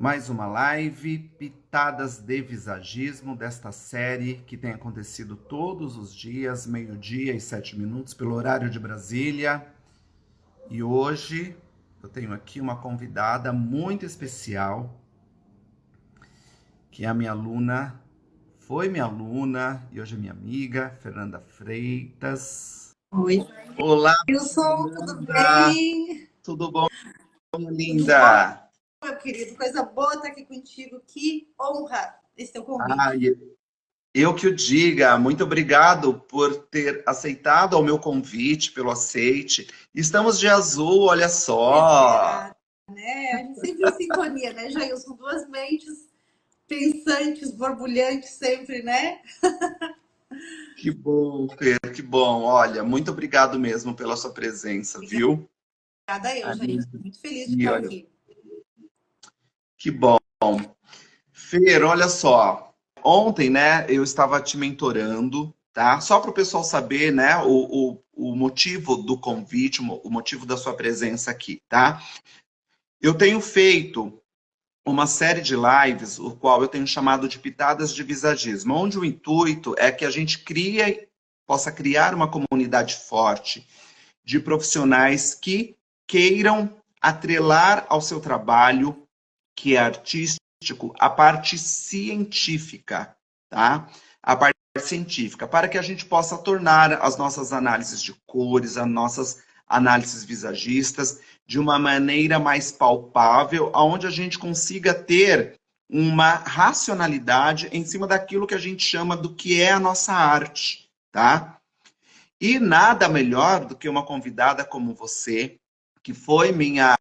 mais uma live, Pitadas de Visagismo, desta série que tem acontecido todos os dias, 12h e 7 minutos, pelo horário de Brasília. E hoje eu tenho aqui uma convidada muito especial, que é a minha aluna, foi minha aluna e hoje é minha amiga, Fernanda Freitas. Oi, Olá, Wilson, tudo Fernanda. bem? Tudo bom, minha Tudo bom, linda? meu querido? Coisa boa estar aqui contigo. Que honra esse teu convite. Ai, eu que o diga, muito obrigado por ter aceitado o meu convite, pelo aceite. Estamos de azul, olha Que só. será, né? A gente sempre em sintonia, né, Jailson? Duas mentes pensantes, borbulhantes sempre, né? Que bom, Fer, que bom. Olha, muito obrigado mesmo pela sua presença, viu? Obrigada eu, Jailson. Tô muito feliz de E estar olha, aqui. que bom. Fer, olha só. Ontem, né, eu estava te mentorando, tá? Só para o pessoal saber, né, o motivo do convite, o motivo da sua presença aqui, tá? Eu tenho feito uma série de lives, o qual eu tenho chamado de Pitadas de Visagismo, onde o intuito é que a gente possa criar uma comunidade forte de profissionais que queiram atrelar ao seu trabalho, que é artístico, a parte científica, tá? A parte científica, para que a gente possa tornar as nossas análises de cores, as nossas análises visagistas, de uma maneira mais palpável, aonde a gente consiga ter uma racionalidade em cima daquilo que a gente chama do que é a nossa arte, tá? E nada melhor do que uma convidada como você, que foi minha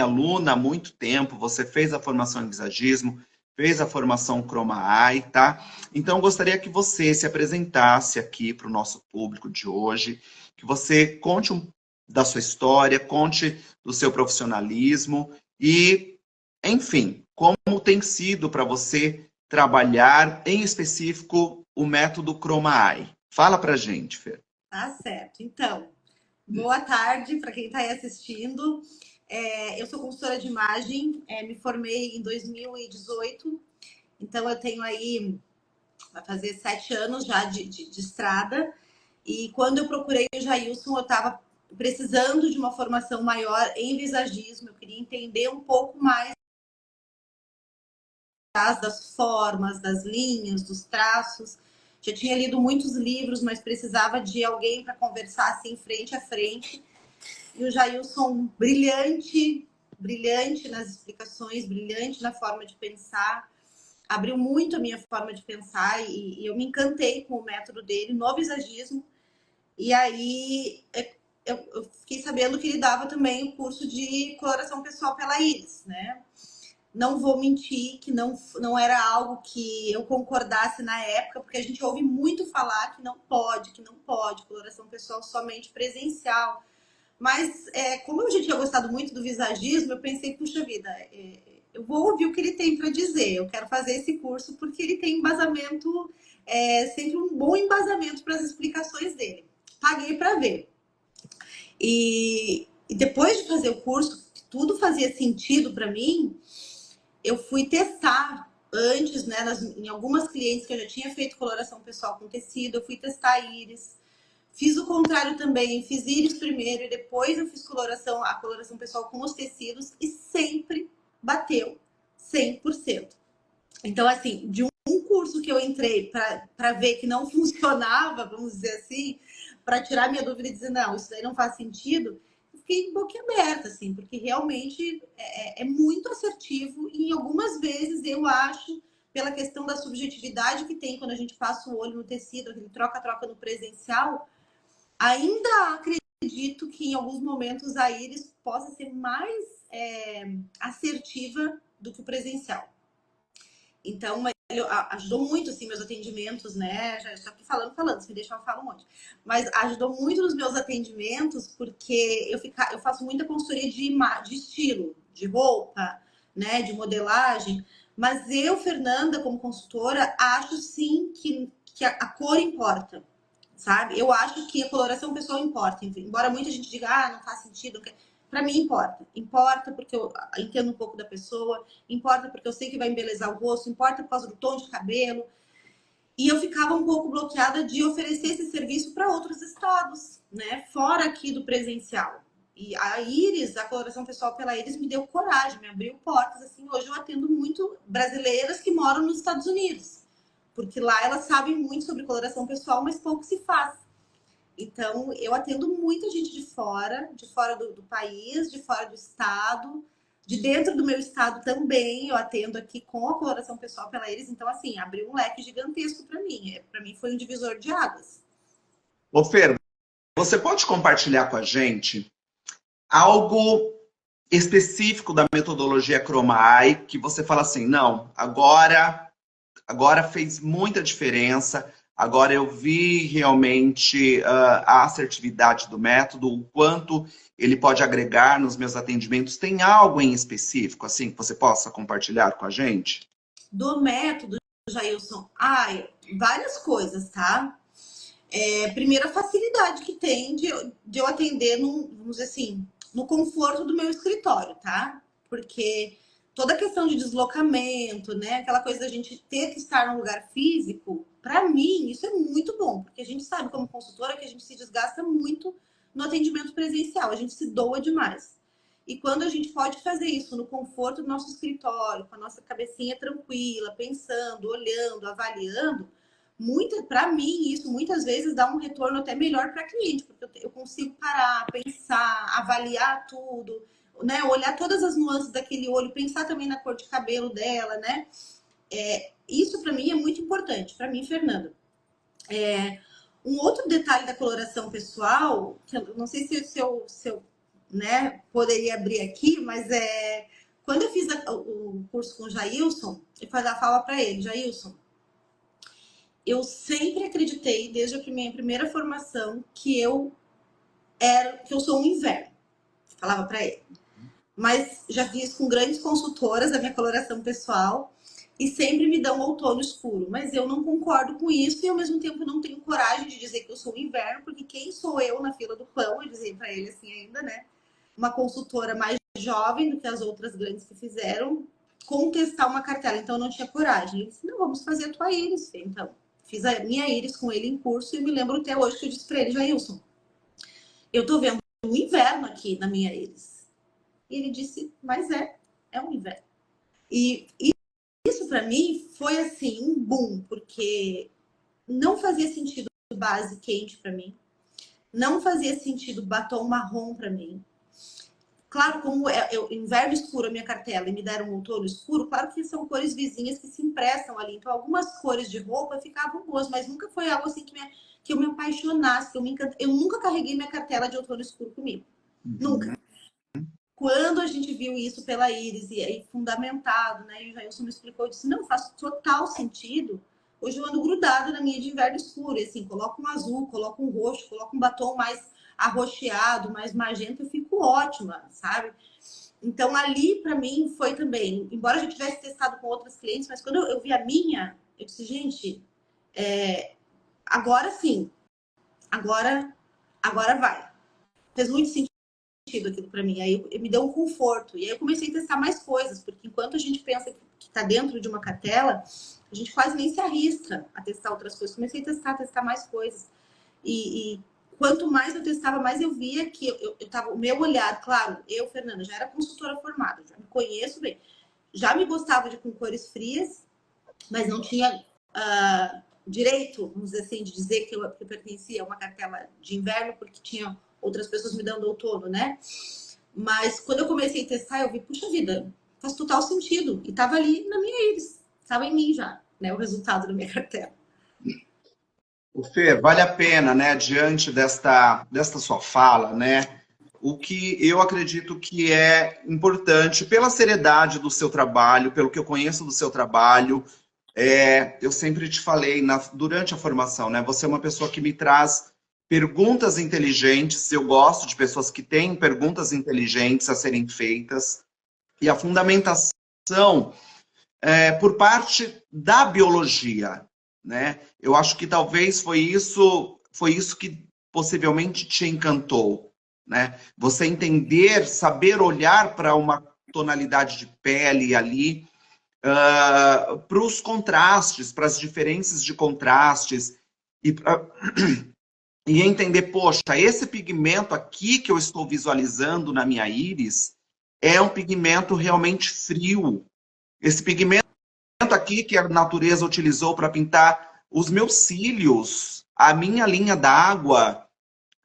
aluna há muito tempo, você fez a formação em visagismo, fez a formação Chroma Eye, tá? Então, eu gostaria que você se apresentasse aqui para o nosso público de hoje, que você conte da sua história, conte do seu profissionalismo e, enfim, como tem sido para você trabalhar, em específico, o método Chroma Eye. Fala para gente, Fer. Tá certo. Então, boa tarde para quem está aí assistindo. Eu sou consultora de imagem, me formei em 2018, então eu tenho aí, vai fazer 7 anos já de estrada. E quando eu procurei o Jailson, eu estava precisando de uma formação maior em visagismo. Eu queria entender um pouco mais das formas, das linhas, dos traços. Já tinha lido muitos livros, mas precisava de alguém para conversar assim, frente a frente. E o Jailson, brilhante, brilhante nas explicações, brilhante na forma de pensar. Abriu muito a minha forma de pensar e eu me encantei com o método dele no visagismo. E aí eu fiquei sabendo que ele dava também o curso de coloração pessoal pela íris, né? Não vou mentir que não era algo que eu concordasse na época, porque a gente ouve muito falar que não pode, coloração pessoal somente presencial. Mas como eu já tinha gostado muito do visagismo, eu pensei, puxa vida, eu vou ouvir o que ele tem para dizer. Eu quero fazer esse curso porque ele tem embasamento, sempre um bom embasamento para as explicações dele. Paguei para ver. E depois de fazer o curso, tudo fazia sentido para mim. Eu fui testar antes, né, em algumas clientes que eu já tinha feito coloração pessoal com tecido, eu fui testar a íris. Fiz o contrário também, fiz íris primeiro e depois eu fiz a coloração pessoal com os tecidos e sempre bateu 100%. Então, assim, de um curso que eu entrei para ver que não funcionava, vamos dizer assim, para tirar minha dúvida e dizer, não, isso daí não faz sentido, eu fiquei boquiaberta, assim, porque realmente é muito assertivo e algumas vezes eu acho, pela questão da subjetividade que tem quando a gente passa o olho no tecido, aquele troca-troca no presencial, ainda acredito que em alguns momentos a íris possa ser mais assertiva do que o presencial. Então, ele ajudou muito, assim, meus atendimentos, né? Já estou aqui falando, se me deixar eu falo um monte. Mas ajudou muito nos meus atendimentos, porque eu faço muita consultoria de estilo, de roupa, né? De modelagem. Mas eu, Fernanda, como consultora, acho sim que a cor importa, sabe? Eu acho que a coloração pessoal importa. Embora muita gente diga, não faz sentido. para mim importa. Importa porque eu entendo um pouco da pessoa, importa porque eu sei que vai embelezar o rosto, importa por causa do tom de cabelo. E eu ficava um pouco bloqueada de oferecer esse serviço para outros estados, né? Fora aqui do presencial. E a Iris, a coloração pessoal pela Iris, me deu coragem, me abriu portas. Assim, hoje eu atendo muito brasileiras que moram nos Estados Unidos, porque lá elas sabem muito sobre coloração pessoal, mas pouco se faz. Então, eu atendo muita gente de fora do país, de fora do estado, de dentro do meu estado também. Eu atendo aqui com a coloração pessoal pela Iris. Então, assim, abriu um leque gigantesco para mim. Para mim foi um divisor de águas. Ô Fer, você pode compartilhar com a gente algo específico da metodologia Chroma-Eye que você fala assim, não, agora fez muita diferença, agora eu vi realmente a assertividade do método, o quanto ele pode agregar nos meus atendimentos. Tem algo em específico, assim, que você possa compartilhar com a gente? Do método, Jailson, várias coisas, tá? Primeiro, a facilidade que tem de eu atender, vamos dizer assim, no conforto do meu escritório, tá? Porque toda a questão de deslocamento, né? Aquela coisa da gente ter que estar num lugar físico, para mim, isso é muito bom, porque a gente sabe, como consultora, que a gente se desgasta muito no atendimento presencial, a gente se doa demais. E quando a gente pode fazer isso no conforto do nosso escritório, com a nossa cabecinha tranquila, pensando, olhando, avaliando, para mim, isso muitas vezes dá um retorno até melhor para cliente, porque eu consigo parar, pensar, avaliar tudo, né? Olhar todas as nuances daquele olho, pensar também na cor de cabelo dela, né? Isso para mim é muito importante, para mim, Fernanda. Um outro detalhe da coloração pessoal, que eu não sei se eu né, poderia abrir aqui, mas quando eu fiz o curso com o Jailson, eu falava para ele, Jailson, eu sempre acreditei, desde a minha primeira formação, que eu sou um inverno. Falava para ele. Mas já fiz com grandes consultoras da minha coloração pessoal e sempre me dão outono escuro. Mas eu não concordo com isso e, ao mesmo tempo, não tenho coragem de dizer que eu sou inverno, porque quem sou eu na fila do pão? Eu dizia para ele assim ainda, né? Uma consultora mais jovem do que as outras grandes que fizeram, contestar uma cartela. Então, eu não tinha coragem. Ele disse, não, vamos fazer a tua íris, então. Fiz a minha íris com ele em curso e eu me lembro até hoje que eu disse para ele, Jailson, eu tô vendo um inverno aqui na minha íris. E ele disse, mas é um inverno. E isso para mim foi assim, um boom, porque não fazia sentido base quente para mim, não fazia sentido batom marrom para mim. Claro, como inverno escuro a minha cartela e me deram um outono escuro, claro que são cores vizinhas que se impressam ali. Então, algumas cores de roupa ficavam boas, mas nunca foi algo assim que eu me apaixonasse, que eu me encanta. Eu nunca carreguei minha cartela de outono escuro comigo. Nunca. Quando a gente viu isso pela Iris, e aí fundamentado, né? E o Jailson me explicou, eu disse, não, faz total sentido. Hoje eu ando grudada na minha de inverno escuro, e assim, coloco um azul, coloco um roxo, coloco um batom mais arroxeado, mais magenta, eu fico ótima, sabe? Então, ali, para mim, foi também, embora a gente tivesse testado com outras clientes, mas quando eu vi a minha, eu disse, gente, agora sim, agora vai. Fez muito sentido aquilo para mim, aí me deu um conforto, e aí eu comecei a testar mais coisas, porque enquanto a gente pensa que está dentro de uma cartela, a gente quase nem se arrisca a testar outras coisas. Comecei a testar mais coisas, e quanto mais eu testava, mais eu via que eu tava, o meu olhar, claro, eu, Fernanda, já era consultora formada, já me conheço bem, já me gostava de com cores frias, mas não tinha direito, vamos dizer assim, de dizer que eu pertencia a uma cartela de inverno, porque tinha outras pessoas me dando outono, né? Mas quando eu comecei a testar, eu vi, puxa vida, faz total sentido. E tava ali na minha íris, estava em mim já, né? O resultado da minha cartela. O Fer, vale a pena, né, diante desta sua fala, né, o que eu acredito que é importante pela seriedade do seu trabalho, pelo que eu conheço do seu trabalho, eu sempre te falei durante a formação, né, você é uma pessoa que me traz perguntas inteligentes, eu gosto de pessoas que têm perguntas inteligentes a serem feitas, e a fundamentação por parte da biologia, né? Eu acho que talvez foi isso que possivelmente te encantou, né? Você entender, saber olhar para uma tonalidade de pele ali, para os contrastes, para as diferenças de contrastes, e, e entender, poxa, esse pigmento aqui que eu estou visualizando na minha íris é um pigmento realmente frio. Esse pigmento aqui que a natureza utilizou para pintar os meus cílios, a minha linha d'água,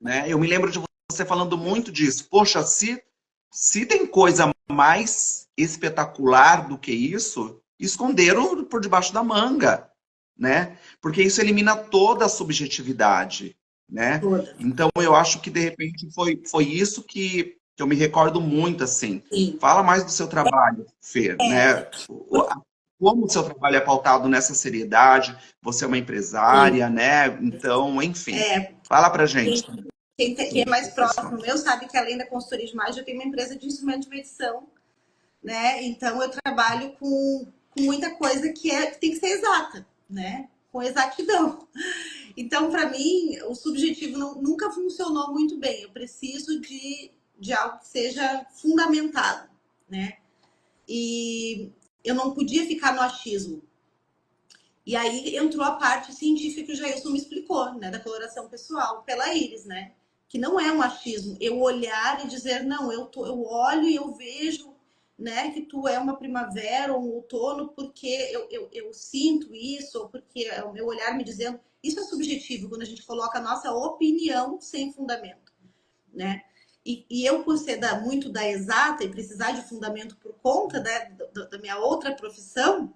né? Eu me lembro de você falando muito disso. Poxa, se tem coisa mais espetacular do que isso, esconderam por debaixo da manga, né? Porque isso elimina toda a subjetividade, né? Toda. Então eu acho que de repente foi isso que eu me recordo muito, assim. Sim. Fala mais do seu trabalho, Fê, né? Como o seu trabalho é pautado nessa seriedade, você é uma empresária, né? Então, enfim, fala pra gente. Quem é mais próximo meu sabe que além da consultoria de imagem, eu tenho uma empresa de instrumento de medição, né? Então eu trabalho com muita coisa que tem que ser exata, né? Com exatidão. Então, para mim, o subjetivo nunca funcionou muito bem. Eu preciso de algo que seja fundamentado, né? E eu não podia ficar no achismo. E aí entrou a parte científica que o Jailson me explicou, né? Da coloração pessoal pela íris, né? Que não é um achismo. Eu olhar e dizer, não, eu olho e eu vejo, né, que tu é uma primavera ou um outono porque eu sinto isso, ou porque é o meu olhar me dizendo. Isso é subjetivo, quando a gente coloca a nossa opinião sem fundamento, né? E eu, por ser muito da exata e precisar de fundamento por conta, né, da minha outra profissão,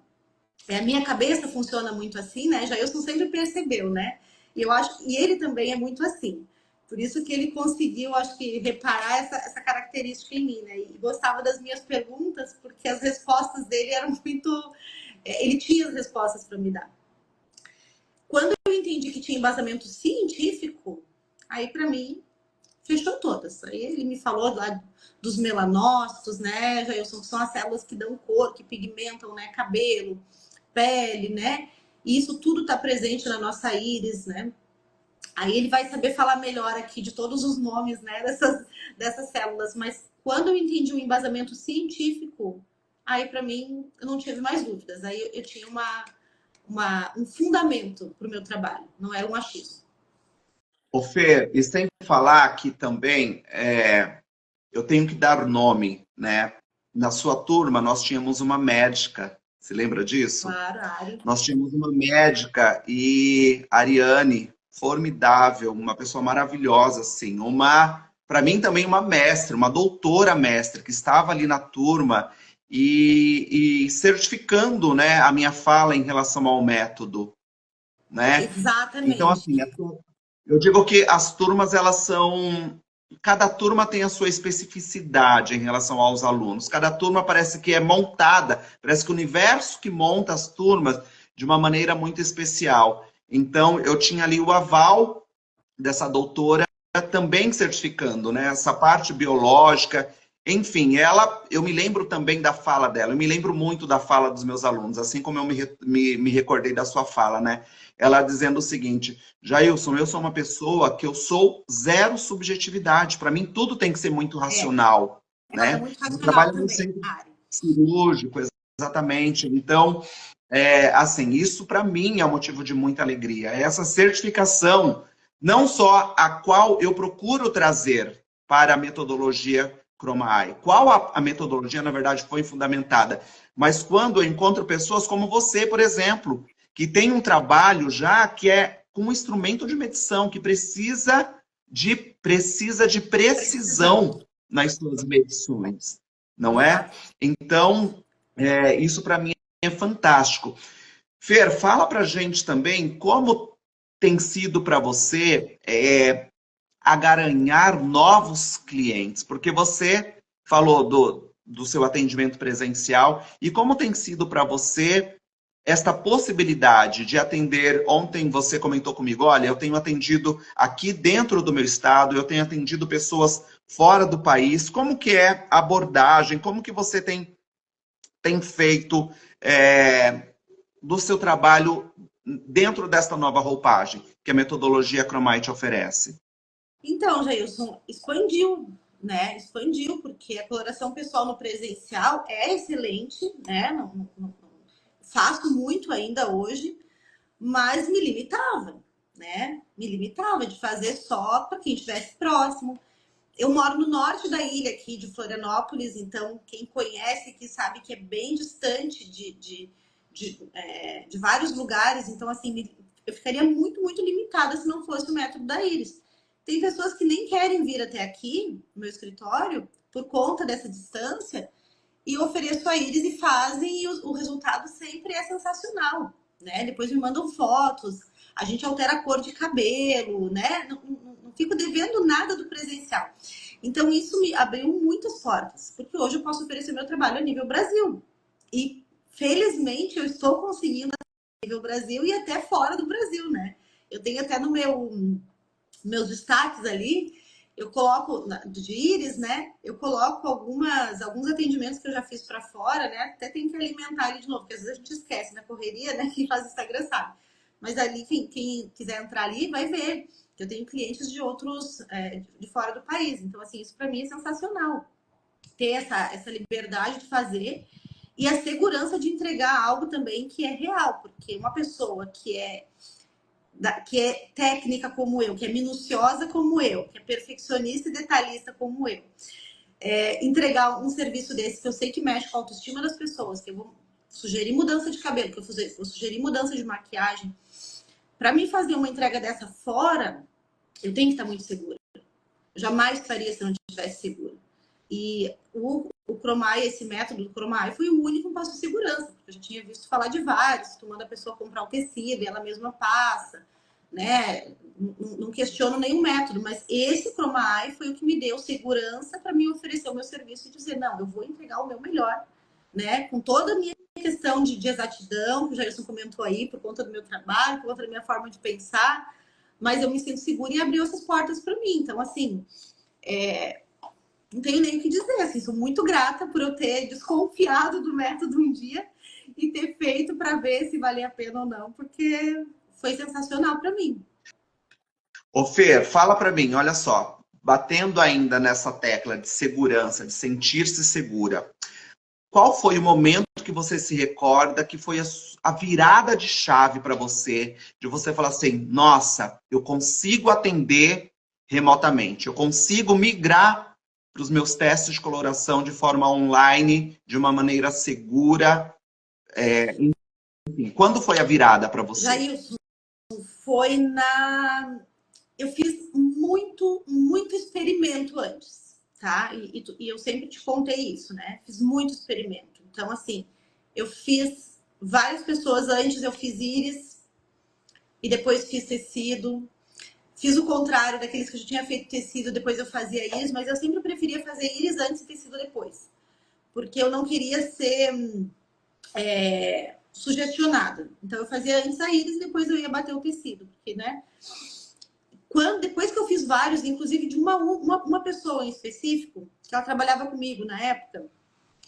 a minha cabeça funciona muito assim, né? Jailson sempre percebeu, né? E eu acho, e ele também é muito assim. Por isso que ele conseguiu, acho que, reparar essa característica em mim, né? E gostava das minhas perguntas, porque as respostas dele eram muito. Ele tinha as respostas para me dar. Quando eu entendi que tinha embasamento científico, aí para mim fechou todas. Aí ele me falou lá dos melanócitos, né? Jailson, que são as células que dão cor, que pigmentam, né? Cabelo, pele, né? E isso tudo está presente na nossa íris, né? Aí ele vai saber falar melhor aqui de todos os nomes, né, dessas células. Mas quando eu entendi o embasamento científico, aí para mim eu não tive mais dúvidas. Aí eu tinha um fundamento para o meu trabalho, não era um achismo. Ô Fê, e sem falar que também eu tenho que dar nome, né? Na sua turma nós tínhamos uma médica, se lembra disso? Claro, Ari. Nós tínhamos uma médica e Ariane, formidável, uma pessoa maravilhosa, assim, para mim também uma mestre, uma doutora mestre, que estava ali na turma e certificando, né, a minha fala em relação ao método, né? Exatamente. Então, assim, eu digo que as turmas, elas são... Cada turma tem a sua especificidade em relação aos alunos. Cada turma parece que é montada, parece que o universo que monta as turmas de uma maneira muito especial. Então, eu tinha ali o aval dessa doutora também certificando, né? Essa parte biológica. Enfim, eu me lembro também da fala dela, eu me lembro muito da fala dos meus alunos, assim como eu me recordei da sua fala, né? Ela dizendo o seguinte: Jailson, eu sou uma pessoa que eu sou zero subjetividade, para mim tudo tem que ser muito racional, né? É muito racional, eu trabalho também, no centro Ari. cirúrgico, exatamente. Então, assim, isso para mim é um motivo de muita alegria. Essa certificação, não só a qual eu procuro trazer para a metodologia Chroma-I. Qual a metodologia, na verdade, foi fundamentada? Mas quando eu encontro pessoas como você, por exemplo, que tem um trabalho já que é com um instrumento de medição, que precisa de precisão nas suas medições, não é? Então, isso para mim é fantástico. Fer, fala para a gente também como tem sido para você agaranhar novos clientes, porque você falou do seu atendimento presencial e como tem sido para você esta possibilidade de atender. Ontem você comentou comigo, olha, eu tenho atendido aqui dentro do meu estado, eu tenho atendido pessoas fora do país. Como que é a abordagem? Como que você tem feito do seu trabalho dentro desta nova roupagem que a metodologia Chroma-I te oferece? Então, Jailson, expandiu, né? Expandiu, porque a coloração pessoal no presencial é excelente, né? Faço muito ainda hoje, mas me limitava, né? Me limitava de fazer só para quem estivesse próximo. Eu moro no norte da ilha aqui de Florianópolis, então quem conhece que sabe que é bem distante de vários lugares, então assim, eu ficaria muito, muito limitada se não fosse o método da Iris. Tem pessoas que nem querem vir até aqui, no meu escritório, por conta dessa distância, e eu ofereço a Iris e fazem, e o resultado sempre é sensacional, né? Depois me mandam fotos, a gente altera a cor de cabelo, né? Não fico devendo nada do presencial. Então, isso me abriu muitas portas, porque hoje eu posso oferecer meu trabalho a nível Brasil. E, felizmente, eu estou conseguindo a nível Brasil e até fora do Brasil, né? Eu tenho até no meus destaques ali, eu coloco de íris, né? Eu coloco alguns atendimentos que eu já fiz para fora, né? Até tem que alimentar ele de novo, porque às vezes a gente esquece na correria, né? Quem faz Instagram sabe. Mas ali, quem quiser entrar ali, vai ver que eu tenho clientes de outros, de fora do país. Então, assim, isso para mim é sensacional. Ter essa liberdade de fazer e a segurança de entregar algo também que é real, porque uma pessoa que é técnica como eu, que é minuciosa como eu, que é perfeccionista e detalhista como eu, entregar um serviço desse que eu sei que mexe com a autoestima das pessoas, que eu vou sugerir mudança de cabelo, que eu vou sugerir mudança de maquiagem, para mim fazer uma entrega dessa fora, eu tenho que estar muito segura. Eu jamais faria se não estivesse segura. E o Chromai, esse método do Chromai, foi o único passo de segurança, porque eu já tinha visto falar de vários, tu manda a pessoa comprar o tecido e ela mesma passa, né? Não questiono nenhum método, mas esse Chromai foi o que me deu segurança para me oferecer o meu serviço e dizer, não, eu vou entregar o meu melhor, né? Com toda a minha questão de exatidão, que o Jairson comentou aí, por conta do meu trabalho, por conta da minha forma de pensar, mas eu me sinto segura e abriu essas portas para mim. Então, assim, não tenho nem o que dizer, assim, sou muito grata por eu ter desconfiado do método um dia e ter feito para ver se valia a pena ou não, porque foi sensacional para mim. Ô Fer, fala para mim, olha só, batendo ainda nessa tecla de segurança, de sentir-se segura, qual foi o momento que você se recorda que foi a virada de chave para você, de você falar assim, nossa, eu consigo atender remotamente, eu consigo migrar para os meus testes de coloração de forma online, de uma maneira segura. Enfim, quando foi a virada para você? Jailson, foi na. Eu fiz muito, muito experimento antes, tá? E eu sempre te contei isso, né? Fiz muito experimento. Então, assim, eu fiz várias pessoas antes, eu fiz íris e depois fiz tecido. Fiz o contrário daqueles que eu já tinha feito tecido, depois eu fazia íris, mas eu sempre preferia fazer íris antes e tecido depois. Porque eu não queria ser sugestionada. Então eu fazia antes a íris e depois eu ia bater o tecido. Porque, né? Depois que eu fiz vários, inclusive de uma pessoa em específico, que ela trabalhava comigo na época,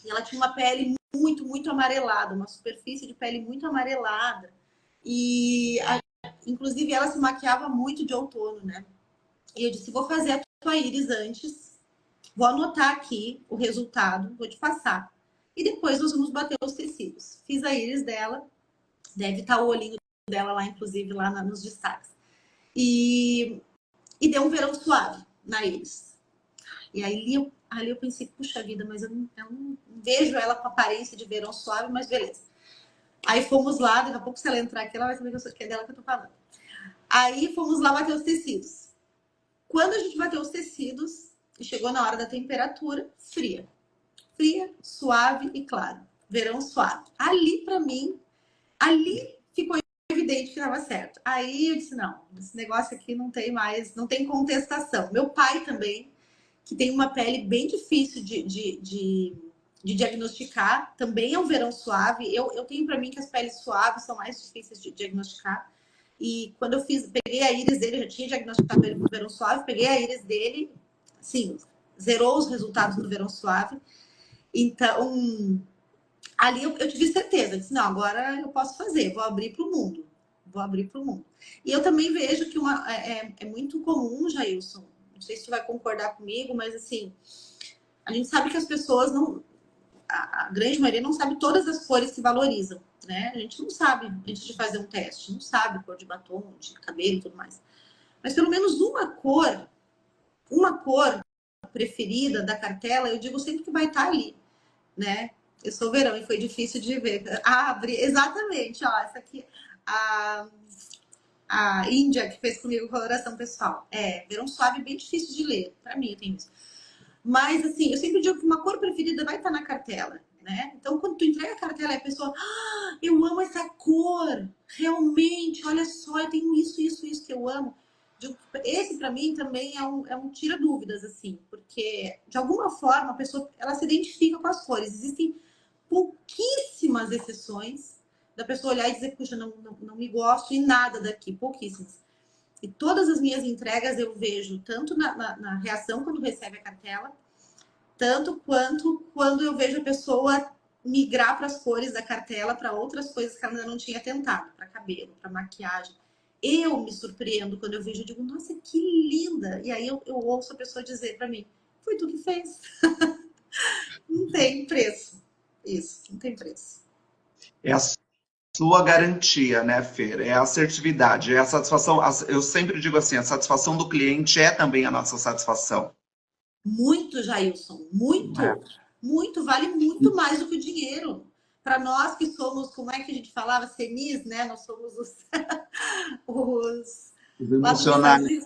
e ela tinha uma pele muito, muito amarelada, uma superfície de pele muito amarelada. E, inclusive, ela se maquiava muito de outono, né? E eu disse, vou fazer a tua íris antes, vou anotar aqui o resultado, vou te passar. E depois nós vamos bater os tecidos. Fiz a íris dela, deve estar o olhinho dela lá, inclusive, lá nos destaques. E deu um verão suave na íris. E aí ali eu pensei, puxa vida, mas eu não vejo ela com aparência de verão suave, mas beleza. Aí fomos lá, daqui a pouco se ela entrar aqui, ela vai saber que é dela que eu tô falando. Aí fomos lá bater os tecidos. Quando a gente bateu os tecidos, e chegou na hora da temperatura, fria. Fria, suave e claro. Verão suave. Ali, para mim, ali ficou evidente que estava certo. Aí eu disse, não, esse negócio aqui não tem mais, não tem contestação. Meu pai também, que tem uma pele bem difícil de diagnosticar, também é um verão suave. Eu tenho para mim que as peles suaves são mais difíceis de diagnosticar. E quando eu peguei a íris dele, eu já tinha diagnosticado ele com verão suave, peguei a íris dele, sim, zerou os resultados do verão suave. Então, ali eu tive certeza, disse, não, agora eu posso fazer, vou abrir para o mundo. Vou abrir para o mundo. E eu também vejo que é muito comum, Jailson, Não sei se tu vai concordar comigo, mas assim, a gente sabe que as pessoas não... A grande maioria não sabe todas as cores que valorizam, né? A gente não sabe antes de fazer um teste, não sabe cor de batom, de cabelo e tudo mais. Mas pelo menos uma cor preferida da cartela, eu digo sempre que vai estar ali, né? Eu sou verão e foi difícil de ver. Exatamente, ó, essa aqui, a Índia que fez comigo coloração pessoal. Verão suave, bem difícil de ler. Para mim, eu tenho isso. Mas, assim, eu sempre digo que uma cor preferida vai estar na cartela, né? Então, quando tu entrega a cartela e a pessoa, eu amo essa cor, realmente, olha só, eu tenho isso que eu amo. Esse, para mim, também é um tira-dúvidas, assim, porque, de alguma forma, a pessoa, ela se identifica com as cores. Existem pouquíssimas exceções da pessoa olhar e dizer, puxa, não me gosto em nada daqui, pouquíssimas. E todas as minhas entregas eu vejo, tanto na reação quando recebe a cartela, tanto quanto quando eu vejo a pessoa migrar para as cores da cartela, para outras coisas que ela ainda não tinha tentado, para cabelo, para maquiagem. Eu me surpreendo quando eu vejo, eu digo, nossa, que linda! E aí eu ouço a pessoa dizer para mim, foi tu que fez. Não tem preço. Isso, não tem preço. É a sua garantia, né, Fer? É a assertividade, é a satisfação. Eu sempre digo assim, a satisfação do cliente é também a nossa satisfação. Muito, Jailson, muito, É. muito, vale muito mais do que o dinheiro. Para nós que somos, como é que a gente falava, senis, né? Nós somos os Emocionais.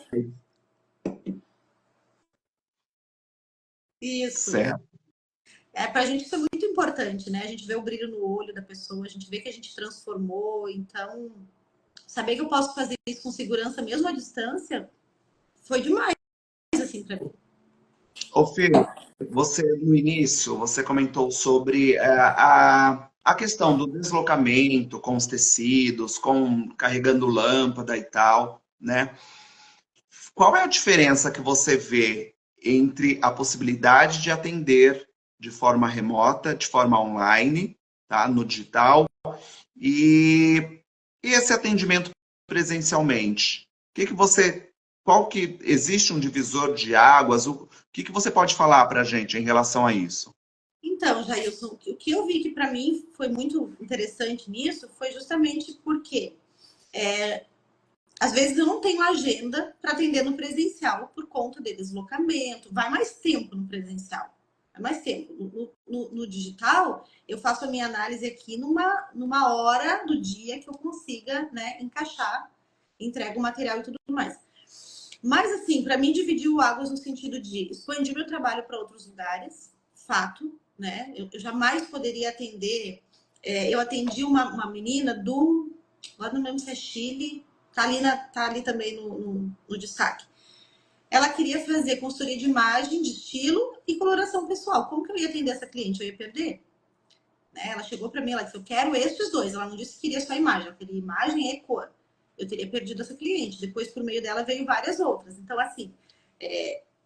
Isso. Certo. Para a gente isso é muito importante, né? A gente vê o brilho no olho da pessoa, a gente vê que a gente transformou. Então, saber que eu posso fazer isso com segurança mesmo à distância foi demais, assim, para mim. Ô, Fer, você no início, você comentou sobre a questão do deslocamento com os tecidos, com carregando lâmpada e tal, né? Qual é a diferença que você vê entre a possibilidade de atender de forma remota, de forma online, tá, no digital, e esse atendimento presencialmente? Qual que existe um divisor de águas? O que você pode falar para a gente em relação a isso? Então, Jailson, o que eu vi que para mim foi muito interessante nisso foi justamente porque às vezes eu não tenho agenda para atender no presencial por conta de deslocamento, vai mais tempo no presencial. Vai mais tempo. No digital, eu faço a minha análise aqui numa hora do dia que eu consiga, né, encaixar, entrego o material e tudo mais. Mas, assim, para mim, dividiu águas no sentido de expandir meu trabalho para outros lugares, fato, né? Eu jamais poderia atender. Eu atendi uma menina agora não lembro se é Chile, tá ali também no destaque. Ela queria fazer consultoria de imagem, de estilo e coloração pessoal. Como que eu ia atender essa cliente? Eu ia perder? Né? Ela chegou para mim, ela disse, eu quero esses dois. Ela não disse que queria só imagem, ela queria imagem e cor. Eu teria perdido essa cliente. Depois, por meio dela, veio várias outras. Então, assim,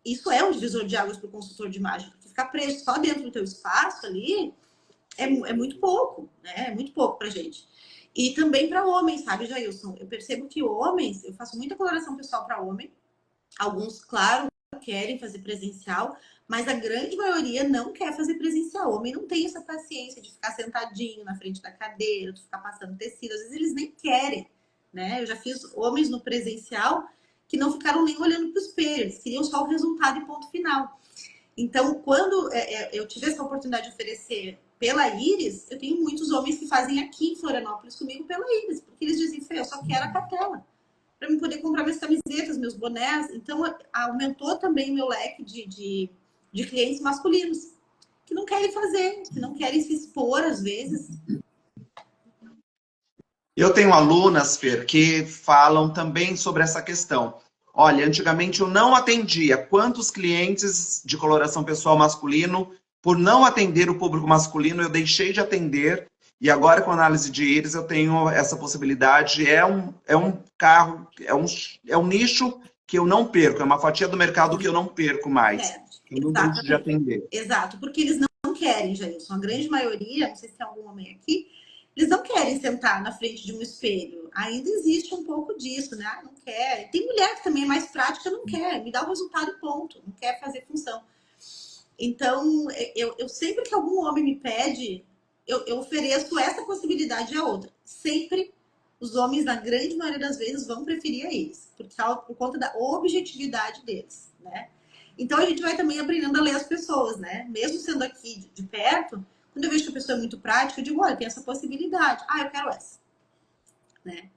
isso é um divisor de águas para o consultor de imagem. Porque ficar preso só dentro do teu espaço ali é muito pouco, né? É muito pouco pra gente. E também para homens, sabe, Jailson? Eu percebo que homens, eu faço muita coloração pessoal para homem. Alguns, claro, querem fazer presencial, mas a grande maioria não quer fazer presencial. O homem não tem essa paciência de ficar sentadinho na frente da cadeira, de ficar passando tecido. Às vezes eles nem querem, né? Eu já fiz homens no presencial que não ficaram nem olhando para o espelho, eles queriam só o resultado e ponto final. Então, quando eu tive essa oportunidade de oferecer pela Iris, eu tenho muitos homens que fazem aqui em Florianópolis comigo pela Iris, porque eles dizem, Fê, eu só quero a cartela para eu poder comprar minhas camisetas, meus bonés. Então, aumentou também meu leque de clientes masculinos que não querem fazer, que não querem se expor às vezes. Eu tenho alunas, Fer, que falam também sobre essa questão. Olha, antigamente eu não atendia. Quantos clientes de coloração pessoal masculino, por não atender o público masculino, eu deixei de atender. E agora, com a análise de íris, eu tenho essa possibilidade. É um carro, é um nicho que eu não perco. É uma fatia do mercado que eu não perco mais. Eu não deixo de atender. Exato, porque eles não querem, Jailson. A grande maioria, não sei se tem algum homem aqui, eles não querem sentar na frente de um espelho. Ainda existe um pouco disso, né? Ah, não quer. Tem mulher que também é mais prática, não quer. Me dá o resultado, ponto. Não quer fazer função. Então, eu sempre que algum homem me pede, eu ofereço essa possibilidade a outra. Sempre os homens, na grande maioria das vezes, vão preferir a eles, por conta da objetividade deles, né? Então, a gente vai também aprendendo a ler as pessoas, né? Mesmo sendo aqui de perto, quando eu vejo que a pessoa é muito prática, eu digo, olha, tem essa possibilidade. Ah, eu quero essa, né?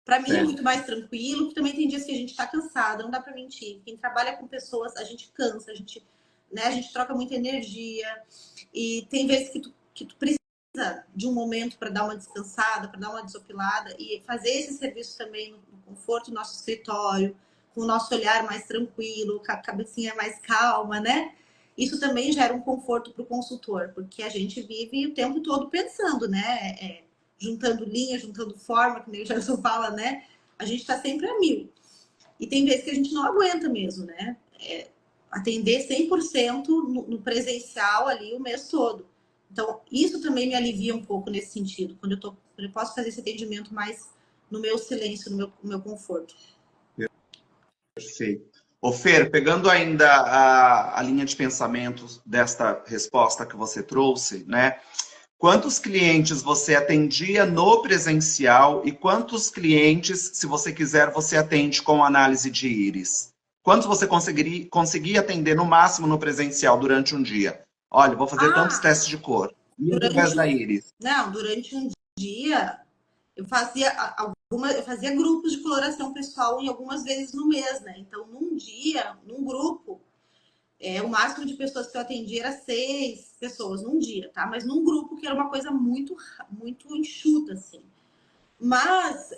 Para mim é muito mais tranquilo, porque também tem dias que a gente tá cansada, não dá para mentir. Quem trabalha com pessoas, a gente cansa, a gente troca muita energia. E tem vezes que tu precisa de um momento para dar uma descansada, para dar uma desopilada e fazer esse serviço também no conforto do nosso escritório, com o nosso olhar mais tranquilo, com a cabecinha mais calma, né? Isso também gera um conforto para o consultor, porque a gente vive o tempo todo pensando, né? Juntando linha, juntando forma, que nem o Gerson fala, né? A gente está sempre a mil. E tem vezes que a gente não aguenta mesmo, né? Atender 100% no presencial ali o mês todo. Então, isso também me alivia um pouco nesse sentido, quando eu posso fazer esse atendimento mais no meu silêncio, no meu conforto. Perfeito. Ô Fer, pegando ainda a linha de pensamento desta resposta que você trouxe, né? Quantos clientes você atendia no presencial e quantos clientes, se você quiser, você atende com análise de íris? Quantos você conseguia atender no máximo no presencial durante um dia? Olha, vou fazer tantos testes de cor. E através da íris? Não, durante um dia eu fazia grupos de coloração pessoal em algumas vezes no mês, né? Então, num dia, num grupo, o máximo de pessoas que eu atendi era 6 pessoas num dia, tá? Mas num grupo que era uma coisa muito, muito enxuta, assim. Mas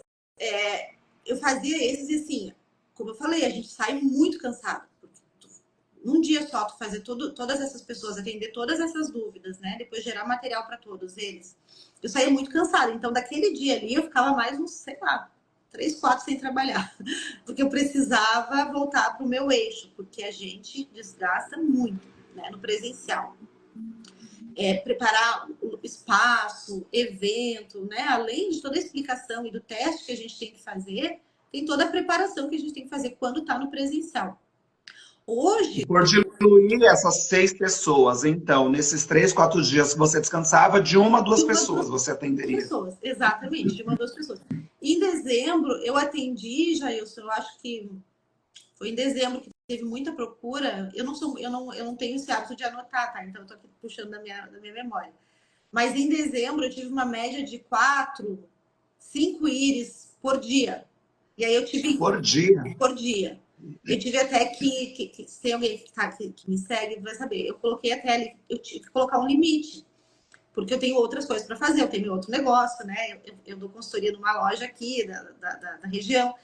eu fazia esses, assim, como eu falei, a gente sai muito cansado. Num dia só, tu fazer todas essas pessoas, atender todas essas dúvidas, né? Depois gerar material para todos eles. Eu saía muito cansada. Então, daquele dia ali, eu ficava mais uns, sei lá, 3, 4 sem trabalhar. Porque eu precisava voltar para o meu eixo, porque a gente desgasta muito, né? No presencial. Preparar o espaço, evento, né? Além de toda a explicação e do teste que a gente tem que fazer, tem toda a preparação que a gente tem que fazer quando está no presencial. Hoje. E por diluir essas 6 pessoas, então, nesses 3, 4 dias que você descansava, de 1 a 2 pessoas você atenderia. Pessoas, exatamente, de 1 a 2 pessoas. Em dezembro, eu atendi, Jailson, eu acho que foi em dezembro que teve muita procura. Eu não tenho esse hábito de anotar, tá? Então eu tô aqui puxando da minha memória. Mas em dezembro eu tive uma média de 4, 5 íris por dia. E aí eu tive. Por dia? Por dia. Eu tive até que se tem alguém que me segue, vai saber. Eu coloquei até ali, eu tive que colocar um limite. Porque eu tenho outras coisas para fazer, eu tenho outro negócio, né? Eu dou consultoria numa loja aqui da região.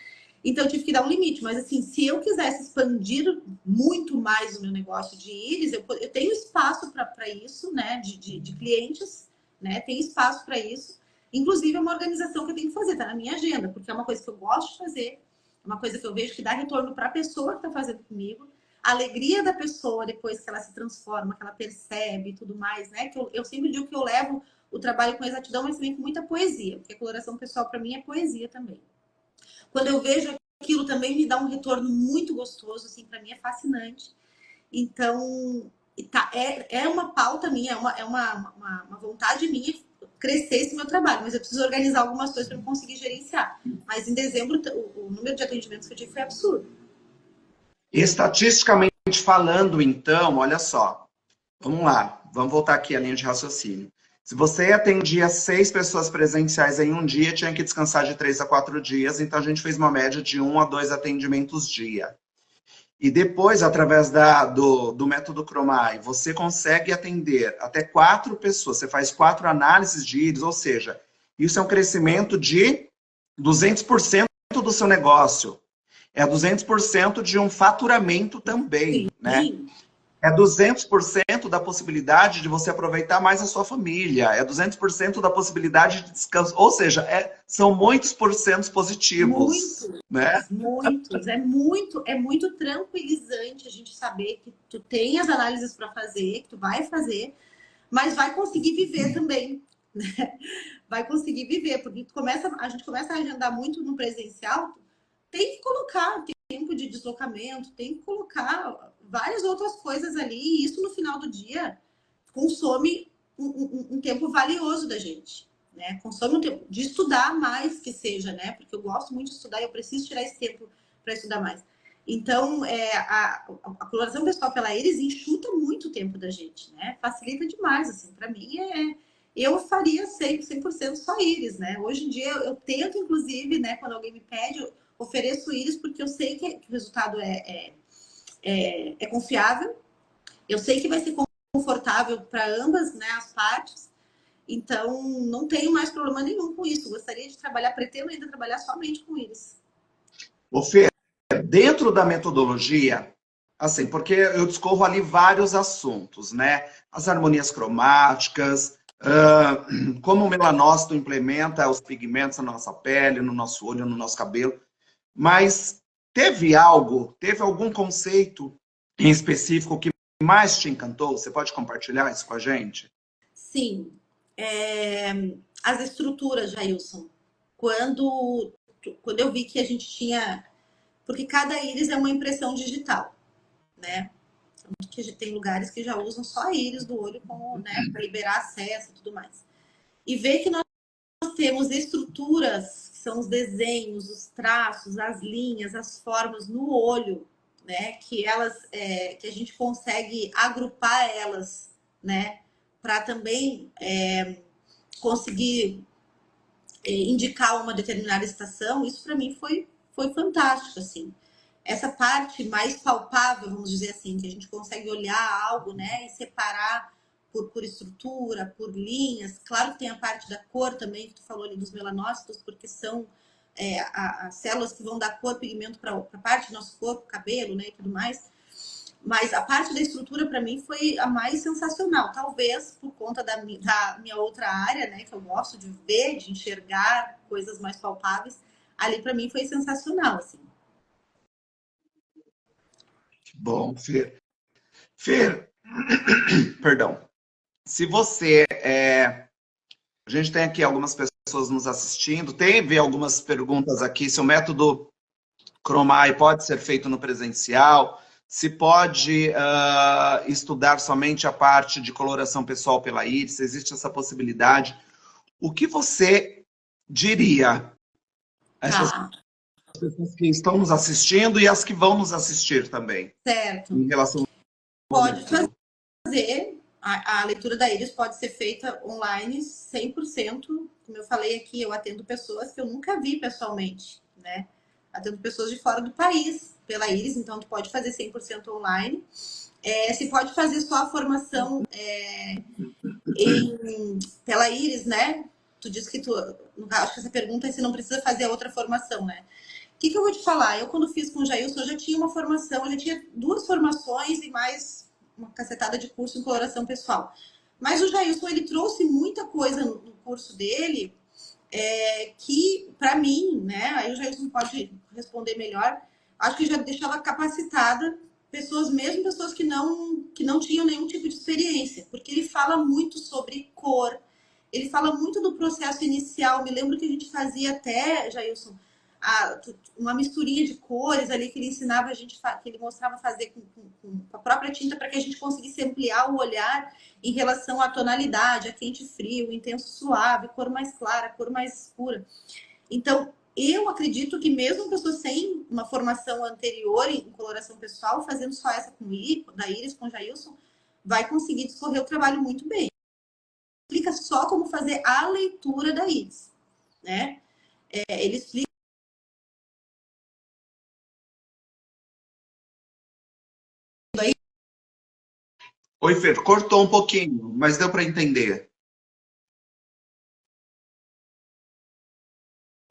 Então, eu tive que dar um limite. Mas, assim, se eu quisesse expandir muito mais o meu negócio de íris, eu tenho espaço para isso, né? De clientes, né? Tem espaço para isso. Inclusive, é uma organização que eu tenho que fazer, tá na minha agenda, porque é uma coisa que eu gosto de fazer, é uma coisa que eu vejo que dá retorno para a pessoa que está fazendo comigo. A alegria da pessoa depois que ela se transforma, que ela percebe e tudo mais, né? Que eu sempre digo que eu levo o trabalho com exatidão, mas também com muita poesia, porque a coloração pessoal para mim é poesia também. Quando eu vejo aquilo também me dá um retorno muito gostoso, assim, para mim é fascinante. Então, é uma pauta minha, é uma vontade minha crescer esse meu trabalho, mas eu preciso organizar algumas coisas para eu conseguir gerenciar. Mas em dezembro, o número de atendimentos que eu tive foi absurdo. Estatisticamente falando, então, olha só. Vamos lá, vamos voltar aqui à linha de raciocínio. Se você atendia 6 pessoas presenciais em um dia, tinha que descansar de 3 a 4 dias, então a gente fez uma média de 1 a 2 atendimentos dia. E depois, através do método Chromai, você consegue atender até 4 pessoas, você faz 4 análises de íris, ou seja, isso é um crescimento de 200% do seu negócio. É 200% de um faturamento também, né? É 200% da possibilidade de você aproveitar mais a sua família. É 200% da possibilidade de descanso. Ou seja, são muitos porcentos positivos. Muitos, né? muitos. É muito tranquilizante a gente saber que tu tem as análises para fazer, que tu vai fazer, mas vai conseguir viver também. vai conseguir viver, porque a gente começa a agendar muito no presencial, tem que colocar tempo de deslocamento, tem que colocar várias outras coisas ali, e isso no final do dia consome um tempo valioso da gente, né? Consome um tempo de estudar mais que seja, né? Porque eu gosto muito de estudar e eu preciso tirar esse tempo para estudar mais. Então, a coloração pessoal pela íris enxuta muito o tempo da gente, né? Facilita demais, assim. Para mim, eu faria 100% só íris, né? Hoje em dia, eu tento, inclusive, né? Quando alguém me pede, eu ofereço íris porque eu sei que o resultado é confiável. Eu sei que vai ser confortável para ambas, né, as partes. Então, não tenho mais problema nenhum com isso. Gostaria de trabalhar, pretendo ainda trabalhar somente com íris. Ô, Fê, dentro da metodologia, assim, porque eu discorro ali vários assuntos, né? As harmonias cromáticas, como o melanócito implementa os pigmentos na nossa pele, no nosso olho, no nosso cabelo. Mas teve algum conceito em específico que mais te encantou? Você pode compartilhar isso com a gente? Sim. As estruturas, Jailson. Quando eu vi que a gente tinha... Porque cada íris é uma impressão digital, né? Que tem lugares que já usam só a íris do olho como, né, para liberar acesso e tudo mais. E ver que nós temos estruturas, que são os desenhos, os traços, as linhas, as formas no olho, né, que que a gente consegue agrupar elas, né, para também conseguir indicar uma determinada estação. Isso para mim foi fantástico, assim. Essa parte mais palpável, vamos dizer assim, que a gente consegue olhar algo, né, e separar por estrutura, por linhas. Claro que tem a parte da cor também, que tu falou ali dos melanócitos, porque são as células que vão dar cor, pigmento para a parte do nosso corpo, cabelo, né, e tudo mais. Mas a parte da estrutura, para mim, foi a mais sensacional. Talvez por conta da minha outra área, né, que eu gosto de ver, de enxergar coisas mais palpáveis. Ali, para mim, foi sensacional, assim. Bom, Fer. Fer, perdão. Se você. A gente tem aqui algumas pessoas nos assistindo, teve algumas perguntas aqui. Se o método Chromai pode ser feito no presencial, se pode estudar somente a parte de coloração pessoal pela íris, existe essa possibilidade. O que você diria a essas pessoas que estão nos assistindo e as que vão nos assistir também? Certo. Em relação ao Pode método? fazer. A leitura da íris pode ser feita online 100%. Como eu falei aqui, eu atendo pessoas que eu nunca vi pessoalmente, né? Atendo pessoas de fora do país pela íris, então tu pode fazer 100% online. Se pode fazer só a formação pela íris, né? Tu disse que acho que essa pergunta é se não precisa fazer a outra formação, né? O que eu vou te falar? Eu, quando fiz com o Jailson, eu já tinha uma formação, eu já tinha 2 formações e mais uma cacetada de curso em coloração pessoal. Mas o Jailson, ele trouxe muita coisa no curso dele que, para mim, né? Aí o Jailson pode responder melhor. Acho que já deixava capacitada mesmo pessoas que não tinham nenhum tipo de experiência, porque ele fala muito sobre cor, ele fala muito do processo inicial. Me lembro que a gente fazia até, Jailson, uma misturinha de cores ali que ele ensinava a gente, que ele mostrava fazer com a própria tinta, para que a gente conseguisse ampliar o olhar em relação à tonalidade, a quente e frio, intenso suave, cor mais clara, cor mais escura. Então, eu acredito que mesmo pessoas sem uma formação anterior em coloração pessoal, fazendo só essa da íris com o Jailson, vai conseguir discorrer o trabalho muito bem. Explica só como fazer a leitura da íris, né? Ele explica. Oi, Fer, cortou um pouquinho, mas deu para entender.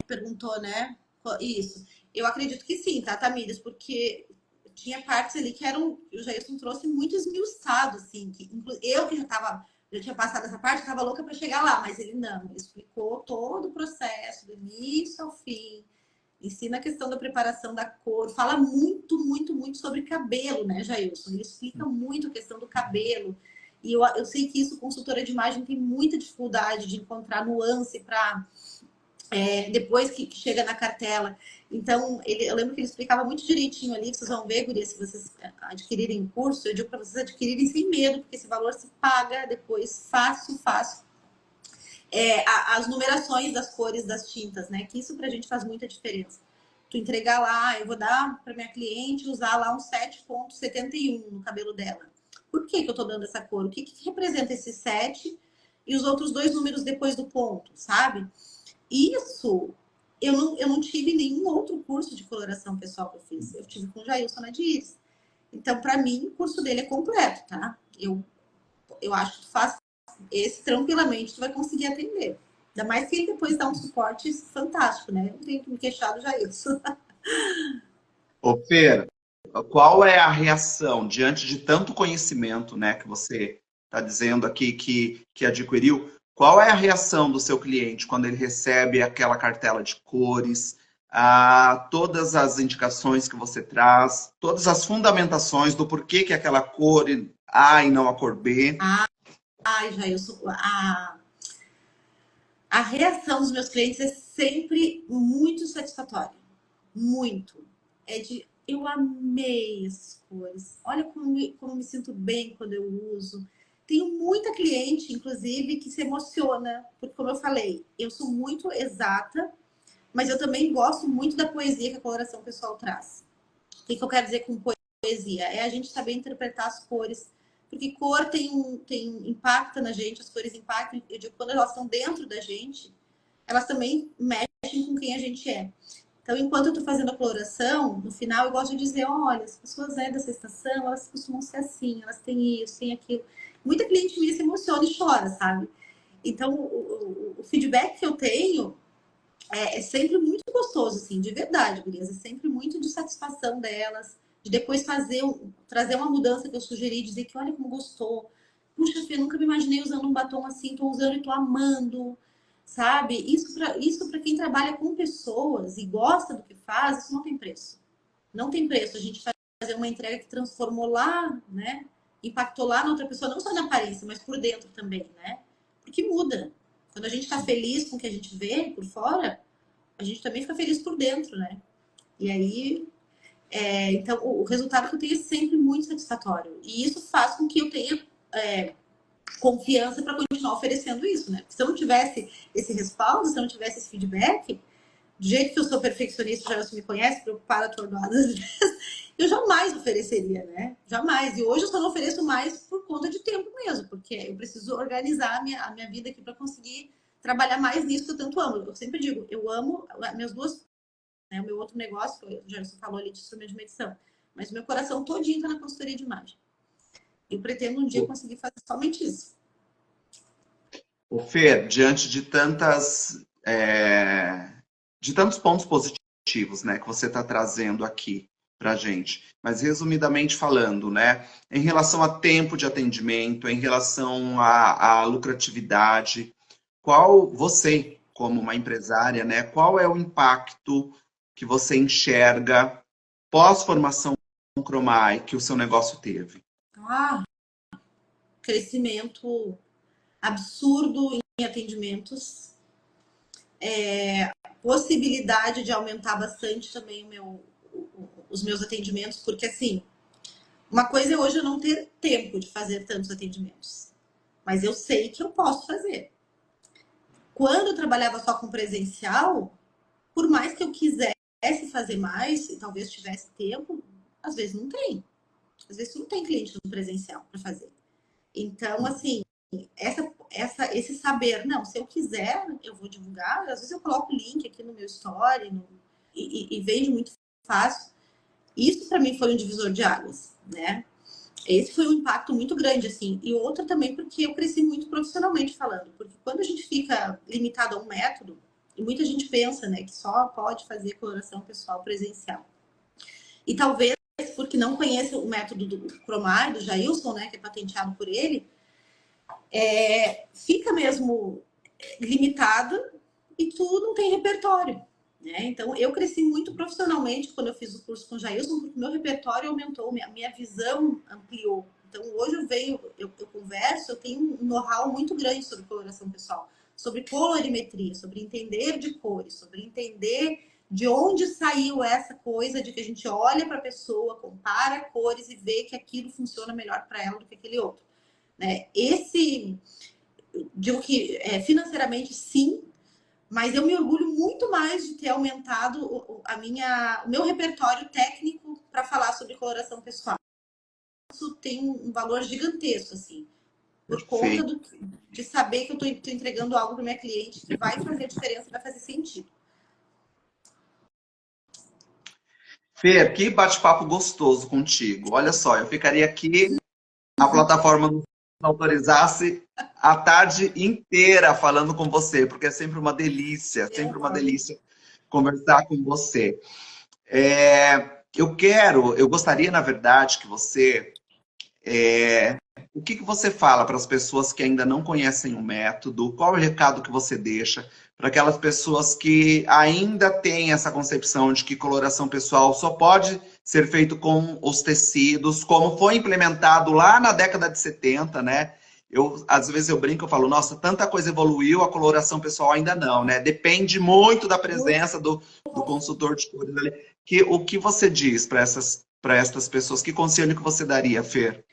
Perguntou, né? Isso. Eu acredito que sim, tá, Tamires? Porque tinha partes ali que eram. O Jailson trouxe muito esmiuçado, assim. Eu que já tinha passado essa parte, estava louca para chegar lá, mas ele não. Ele explicou todo o processo, do início ao fim. Ensina a questão da preparação da cor. Fala muito, muito, muito sobre cabelo, né, Jailson? Ele explica muito a questão do cabelo. E eu sei que isso, consultora de imagem, tem muita dificuldade de encontrar nuance para depois que chega na cartela. Então, eu lembro que ele explicava muito direitinho ali, vocês vão ver, Guria, se vocês adquirirem curso, eu digo para vocês adquirirem sem medo, porque esse valor se paga depois fácil, fácil. As numerações das cores das tintas, né? Que isso pra gente faz muita diferença. Tu entregar lá, eu vou dar para minha cliente usar lá um 7,71 no cabelo dela. Por que eu tô dando essa cor? O que representa esse 7 e os outros dois números depois do ponto, sabe? Isso, eu não tive nenhum outro curso de coloração pessoal que eu fiz. Eu tive com o Jailson Nadires. Então, para mim, o curso dele é completo, tá? Eu acho que tu faz esse tranquilamente, tu vai conseguir atender. Ainda mais que ele depois dá um suporte fantástico, né? Eu não tenho que me queixar do Jailson. Ô, Fer, qual é a reação diante de tanto conhecimento, né, que você está dizendo aqui que adquiriu? Qual é a reação do seu cliente quando ele recebe aquela cartela de cores, todas as indicações que você traz, todas as fundamentações do porquê que aquela cor A e não a cor B? Ai, Jailson, a reação dos meus clientes é sempre muito satisfatória. Muito. É de eu amei essas cores. Olha como eu me sinto bem quando eu uso. Tenho muita cliente, inclusive, que se emociona, porque, como eu falei, eu sou muito exata, mas eu também gosto muito da poesia que a coloração pessoal traz. O que eu quero dizer com poesia? É a gente saber interpretar as cores, porque cor impacta na gente, as cores impactam. Eu digo, quando elas estão dentro da gente, elas também mexem com quem a gente é. Então, enquanto eu estou fazendo a coloração, no final eu gosto de dizer, olha, as pessoas dessa estação, elas costumam ser assim, elas têm isso, têm aquilo. Muita cliente minha se emociona e chora, sabe? Então, o feedback que eu tenho é sempre muito gostoso, assim, de verdade, gurias. É sempre muito de satisfação delas, de depois trazer uma mudança que eu sugeri, dizer que olha como gostou. Puxa, Fê, nunca me imaginei usando um batom assim, tô usando e tô amando, sabe? Isso para quem trabalha com pessoas e gosta do que faz, isso não tem preço. Não tem preço. A gente fazer uma entrega que transformou lá, né? Impactou lá na outra pessoa, não só na aparência, mas por dentro também, né? Porque muda. Quando a gente tá feliz com o que a gente vê por fora, a gente também fica feliz por dentro, né? E aí, então, o resultado que eu tenho é sempre muito satisfatório. E isso faz com que eu tenha confiança para continuar oferecendo isso, né? Porque se eu não tivesse esse respaldo, se eu não tivesse esse feedback, do jeito que eu sou perfeccionista, já você me conhece, preocupada, atordoada, eu jamais ofereceria, né? Jamais. E hoje eu só não ofereço mais por conta de tempo mesmo, porque eu preciso organizar a minha vida aqui para conseguir trabalhar mais nisso que eu tanto amo. Eu sempre digo, eu amo minhas duas, né, o meu outro negócio, que o Gerson falou ali de instrumento de medição, mas o meu coração todinho está na consultoria de imagem. Eu pretendo um dia conseguir fazer somente isso. O Fer, diante de de tantos pontos positivos, né, que você está trazendo aqui para a gente, mas resumidamente falando, né, em relação a tempo de atendimento, em relação à lucratividade, qual você, como uma empresária, né, qual é o impacto que você enxerga pós-formação Cromai que o seu negócio teve? Crescimento absurdo em atendimentos, possibilidade de aumentar bastante também os meus atendimentos, porque assim, uma coisa é hoje eu não ter tempo de fazer tantos atendimentos, mas eu sei que eu posso fazer. Quando eu trabalhava só com presencial, por mais que eu quisesse fazer mais, e talvez tivesse tempo, às vezes não tem. Às vezes não tem cliente no presencial para fazer. Então, assim, esse saber, não, se eu quiser, eu vou divulgar. Às vezes eu coloco o link aqui no meu story e vende muito fácil. Isso para mim foi um divisor de águas, né? Esse foi um impacto muito grande, assim. E outro também porque eu cresci muito profissionalmente falando. Porque quando a gente fica limitado a um método, e muita gente pensa, né, que só pode fazer coloração pessoal presencial. E talvez porque não conhece o método do Cromar, do Jailson, né, que é patenteado por ele, fica mesmo limitada e tu não tem repertório. Né? Então, eu cresci muito profissionalmente quando eu fiz o curso com o Jailson, porque meu repertório aumentou, minha visão ampliou. Então, hoje eu converso, eu tenho um know-how muito grande sobre coloração pessoal, sobre colorimetria, sobre entender de cores, sobre entender de onde saiu essa coisa de que a gente olha para a pessoa, compara cores e vê que aquilo funciona melhor para ela do que aquele outro, né? Digo que financeiramente sim, mas eu me orgulho muito mais de ter aumentado o meu repertório técnico para falar sobre coloração pessoal. Isso tem um valor gigantesco, assim, por conta de saber que eu estou entregando algo para minha cliente que vai fazer diferença, vai fazer sentido. Fer, que bate-papo gostoso contigo. Olha só, eu ficaria aqui, a plataforma não autorizasse, a tarde inteira falando com você, porque é sempre uma delícia conversar com você. Eu gostaria, na verdade, que você... o que você fala para as pessoas que ainda não conhecem o método? Qual é o recado que você deixa para aquelas pessoas que ainda têm essa concepção de que coloração pessoal só pode ser feito com os tecidos, como foi implementado lá na década de 70, né? Às vezes eu brinco, eu falo, nossa, tanta coisa evoluiu, a coloração pessoal ainda não, né? Depende muito da presença do consultor de cores ali. O que você diz para essas pessoas? Que conselho que você daria, Fer?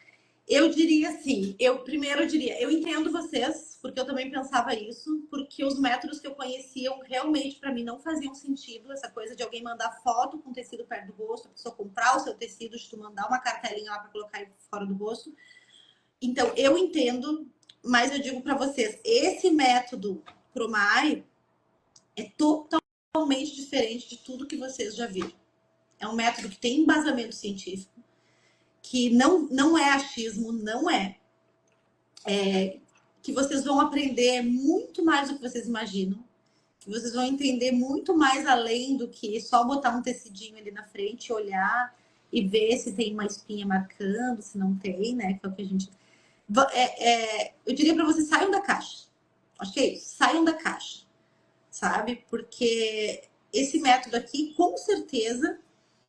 Eu diria assim, primeiro eu diria, eu entendo vocês, porque eu também pensava isso, porque os métodos que eu conhecia realmente para mim não faziam sentido, essa coisa de alguém mandar foto com tecido perto do rosto, a pessoa comprar o seu tecido, de tu mandar uma cartelinha lá para colocar fora do rosto. Então, eu entendo, mas eu digo para vocês, esse método Promare é totalmente diferente de tudo que vocês já viram. É um método que tem embasamento científico, que não é achismo, não é. Que vocês vão aprender muito mais do que vocês imaginam, que vocês vão entender muito mais além do que só botar um tecidinho ali na frente, olhar e ver se tem uma espinha marcando, se não tem, né? Que é o que a gente... eu diria para vocês, saiam da caixa. Acho que é isso, saiam da caixa, sabe? Porque esse método aqui, com certeza,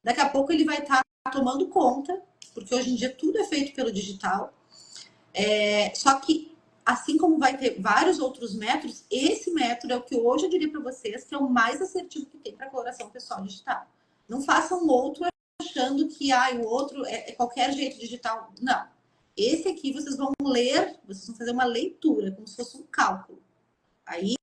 daqui a pouco ele vai estar tomando conta, porque hoje em dia tudo é feito pelo digital. Só que, assim como vai ter vários outros métodos, esse método é o que hoje eu diria para vocês que é o mais assertivo que tem para coloração pessoal digital. Não façam outro achando que o outro é qualquer jeito digital. Não. Esse aqui vocês vão ler, vocês vão fazer uma leitura, como se fosse um cálculo. Aí,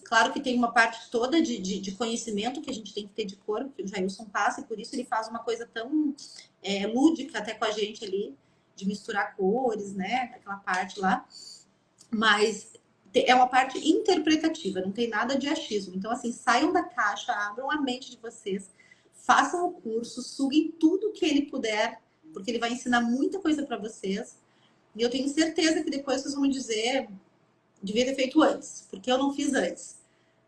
claro que tem uma parte toda de conhecimento que a gente tem que ter de cor, que o Jailson passa, e por isso ele faz uma coisa tão lúdica até com a gente ali, de misturar cores, né? Aquela parte lá. Mas é uma parte interpretativa, não tem nada de achismo. Então, assim, saiam da caixa, abram a mente de vocês, façam o curso, suguem tudo que ele puder, porque ele vai ensinar muita coisa para vocês. E eu tenho certeza que depois vocês vão me dizer, devia ter feito antes, porque eu não fiz antes.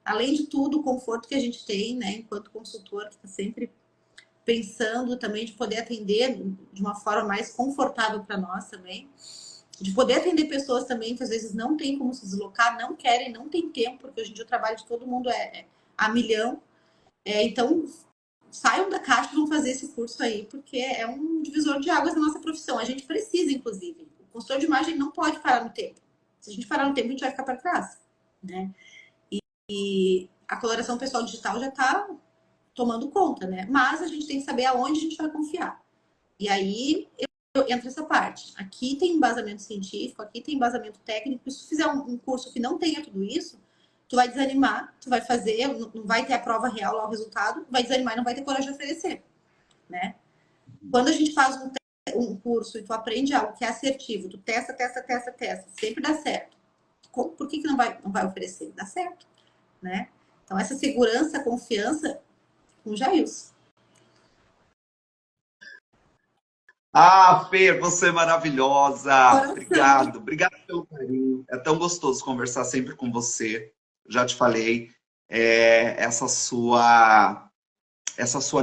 Além de tudo, o conforto que a gente tem, né, enquanto consultor, que está sempre pensando também de poder atender de uma forma mais confortável para nós também, de poder atender pessoas também que às vezes não tem como se deslocar, não querem, não tem tempo, porque hoje em dia o trabalho de todo mundo é a milhão. Então, saiam da caixa e vão fazer esse curso aí, porque é um divisor de águas na nossa profissão. A gente precisa, inclusive. O consultor de imagem não pode parar no tempo. Se a gente parar no tempo, a gente vai ficar para trás, né? E a coloração pessoal digital já está tomando conta, né? Mas a gente tem que saber aonde a gente vai confiar. E aí entra essa parte. Aqui tem embasamento científico, aqui tem embasamento técnico. Se tu fizer um curso que não tenha tudo isso, tu vai desanimar, tu vai fazer, não vai ter a prova real lá, o resultado, vai desanimar e não vai ter coragem de oferecer, né? Quando a gente faz um curso e tu aprende algo que é assertivo, tu testa, sempre dá certo. Por que não vai oferecer? Dá certo, né? Então, essa segurança, confiança com o Jailson. Fer, você é maravilhosa. Obrigado pelo carinho. É tão gostoso conversar sempre com você. Já te falei, essa sua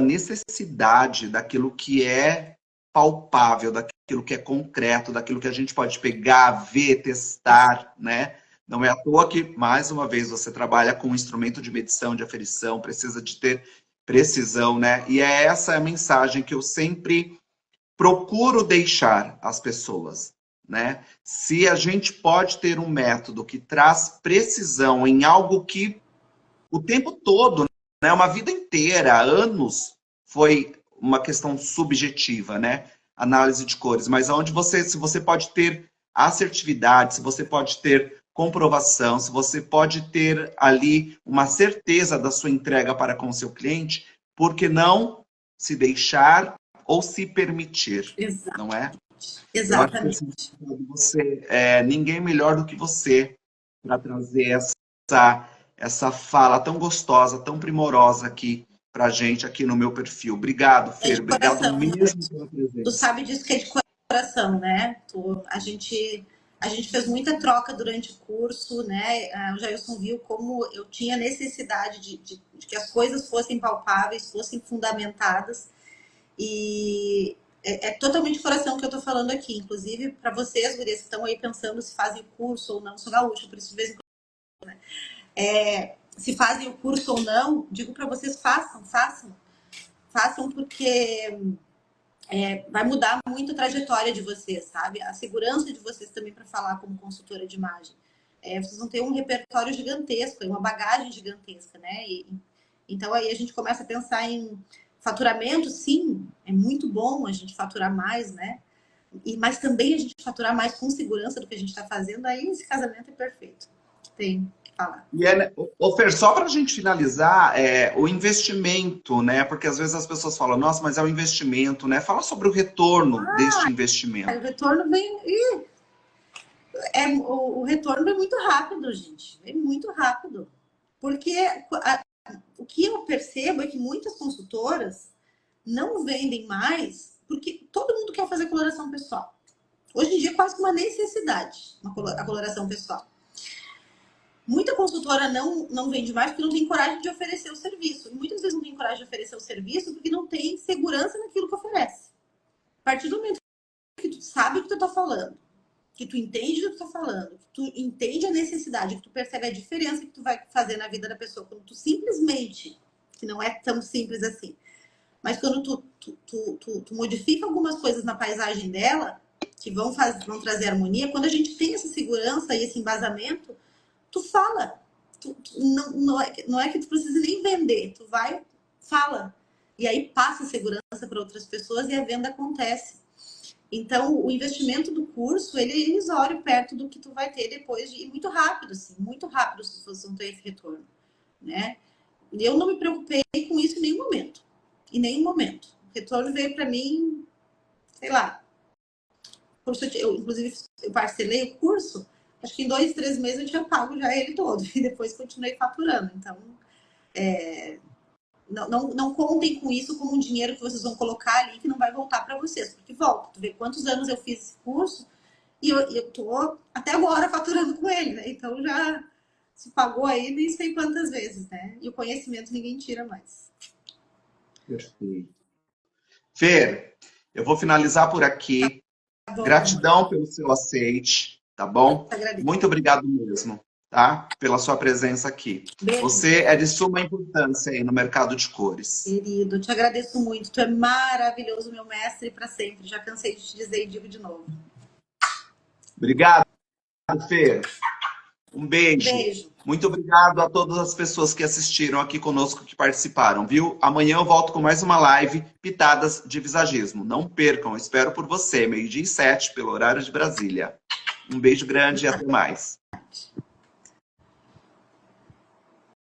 necessidade daquilo que é palpável, daquilo que é concreto, daquilo que a gente pode pegar, ver, testar, né? Não é à toa que, mais uma vez, você trabalha com um instrumento de medição, de aferição, precisa de ter precisão, né? E essa é a mensagem que eu sempre procuro deixar as pessoas, né? Se a gente pode ter um método que traz precisão em algo que o tempo todo, né, uma vida inteira, anos, foi uma questão subjetiva, né? Análise de cores, mas onde você, se você pode ter assertividade, se você pode ter comprovação, se você pode ter ali uma certeza da sua entrega para com o seu cliente, por que não se deixar ou se permitir, Exato. não é? Exatamente. Você, ninguém melhor do que você para trazer essa fala tão gostosa, tão primorosa aqui pra gente, aqui no meu perfil. Obrigado, Fer. Obrigado mesmo pela presença. Tu sabe disso que é de coração, né? A gente fez muita troca durante o curso, né? O Jailson viu como eu tinha necessidade de que as coisas fossem palpáveis, fossem fundamentadas. E é totalmente coração que eu tô falando aqui. Inclusive, para vocês, gurias, que estão aí pensando se fazem o curso ou não, sou gaúcha, por isso de vez em quando, né? Se fazem o curso ou não, digo para vocês, façam porque vai mudar muito a trajetória de vocês, sabe? A segurança de vocês também para falar como consultora de imagem. Vocês vão ter um repertório gigantesco, uma bagagem gigantesca, né? Então aí a gente começa a pensar em faturamento, sim, é muito bom a gente faturar mais, né? Mas também a gente faturar mais com segurança do que a gente está fazendo, aí esse casamento é perfeito. Tem que falar. E Fer, só para a gente finalizar, o investimento, né? Porque às vezes as pessoas falam, nossa, mas é o investimento, né? Fala sobre o retorno deste investimento. O retorno vem. O retorno vem muito rápido, gente. Vem muito rápido. Porque o que eu percebo é que muitas consultoras não vendem mais porque todo mundo quer fazer coloração pessoal. Hoje em dia é quase uma necessidade a coloração pessoal. Muita consultora não vende mais porque não tem coragem de oferecer o serviço. E muitas vezes não tem coragem de oferecer o serviço porque não tem segurança naquilo que oferece. A partir do momento que tu sabe o que tu tá falando, que tu entende o que tu tá falando, que tu entende a necessidade, que tu percebe a diferença que tu vai fazer na vida da pessoa, quando tu simplesmente, que não é tão simples assim, mas quando tu modifica algumas coisas na paisagem dela, que vão trazer harmonia, quando a gente tem essa segurança e esse embasamento, tu fala. Não é que tu precisa nem vender, tu vai, fala. E aí passa a segurança para outras pessoas e a venda acontece. Então, o investimento do curso, ele é irrisório perto do que tu vai ter depois, e muito rápido, assim, muito rápido se vocês vão ter esse retorno, né? E eu não me preocupei com isso em nenhum momento. Em nenhum momento. O retorno veio para mim, sei lá. Inclusive, eu parcelei o curso, acho que em 2, 3 meses eu tinha pago já ele todo. E depois continuei faturando. Então, não contem com isso como um dinheiro que vocês vão colocar ali que não vai voltar para vocês. Porque volta. Tu vê quantos anos eu fiz esse curso e eu tô até agora faturando com ele, né? Então já se pagou aí nem sei quantas vezes, né? E o conhecimento ninguém tira mais. Perfeito. Fer, eu vou finalizar por aqui. Tá bom, gratidão pelo seu aceite, tá bom? Muito obrigado mesmo, tá? Pela sua presença aqui. Beijo. Você é de suma importância aí no mercado de cores. Querido, te agradeço muito. Tu é maravilhoso, meu mestre, para sempre. Já cansei de te dizer e digo de novo. Obrigado, Fer. Um beijo. Beijo. Muito obrigado a todas as pessoas que assistiram aqui conosco, que participaram, viu? Amanhã eu volto com mais uma live Pitadas de Visagismo. Não percam, eu espero por você, 12h07, pelo horário de Brasília. Um beijo grande e até mais.